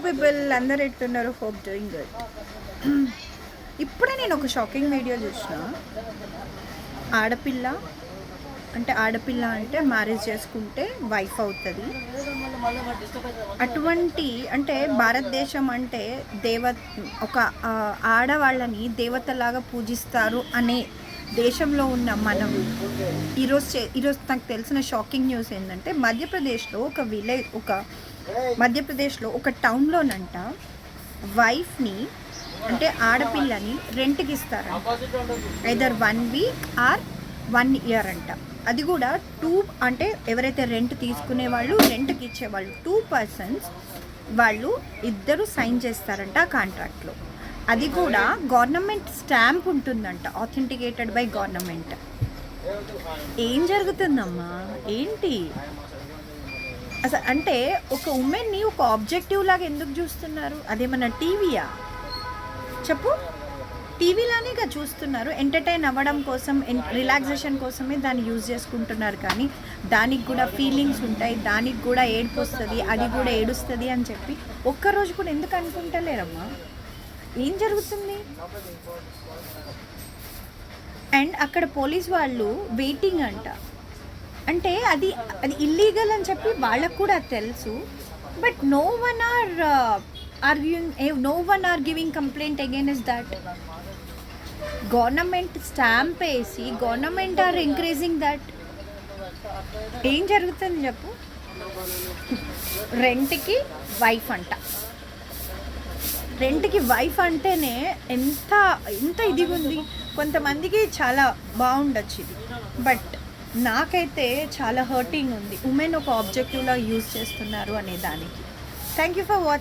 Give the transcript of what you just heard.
People అందరు ఎట్టున్నారు? Hope doing good. ఇప్పుడే నేను ఒక షాకింగ్ వీడియో చూసిన. ఆడపిల్ల అంటే మ్యారేజ్ చేసుకుంటే వైఫ్ అవుతుంది. అటువంటి అంటే భారతదేశం అంటే ఒక ఆడవాళ్ళని దేవతలాగా పూజిస్తారు అనే దేశంలో ఉన్న మనం ఈరోజు నాకు తెలిసిన షాకింగ్ న్యూస్ ఏంటంటే మధ్యప్రదేశ్లో ఒక టౌన్లోనంట వైఫ్ని అంటే ఆడపిల్లని రెంట్కి ఇస్తారంట. ఐదర్ 1 వీక్ ఆర్ 1 ఇయర్ అంట. అది కూడా అంటే ఎవరైతే రెంట్ తీసుకునే వాళ్ళు, రెంట్కి ఇచ్చేవాళ్ళు 2 పర్సన్స్ వాళ్ళు ఇద్దరు సైన్ చేస్తారంట ఆ కాంట్రాక్ట్లో. అది కూడా గవర్నమెంట్ స్టాంప్ ఉంటుందంట, ఆథెంటికేటెడ్ బై గవర్నమెంట్. ఏం జరుగుతుందమ్మా? ఏంటి అసలు? అంటే ఒక ఉమెన్ని ఒక ఆబ్జెక్టివ్ లాగా ఎందుకు చూస్తున్నారు? అదేమన్నా టీవీయా చెప్పు? టీవీలానేగా చూస్తున్నారు. ఎంటర్టైన్ అవ్వడం కోసం, రిలాక్సేషన్ కోసమే దాన్ని యూజ్ చేసుకుంటున్నారు. కానీ దానికి కూడా ఫీలింగ్స్ ఉంటాయి, దానికి కూడా ఏడుపు వస్తుంది, అది కూడా ఏడుస్తుంది అని చెప్పి ఒక్కరోజు కూడా ఎందుకు అనుకుంటలేరమ్మా? ఏం జరుగుతుంది? అండ్ అక్కడ పోలీస్ వాళ్ళు వెయిటింగ్ అంట. అంటే అది ఇల్లీగల్ అని చెప్పి వాళ్ళకు కూడా తెలుసు. But no one are giving complaint against that. Government stamp వేసి గవర్నమెంట్ ఆర్ ఎంకరేజింగ్ దట్. ఏం జరుగుతుంది చెప్పు? రెంట్కి వైఫ్ అంట. రెంట్కి వైఫ్ అంటేనే ఎంత ఇదిగా ఉంది. కొంతమందికి చాలా బాగుండొచ్చు ఇది, బట్ నాకైతే చాలా హర్టింగ్ ఉంది. ఉమెన్ ఒక ఆబ్జెక్టివ్లా యూజ్ చేస్తున్నారు అనే దానికి. Thank you for watching.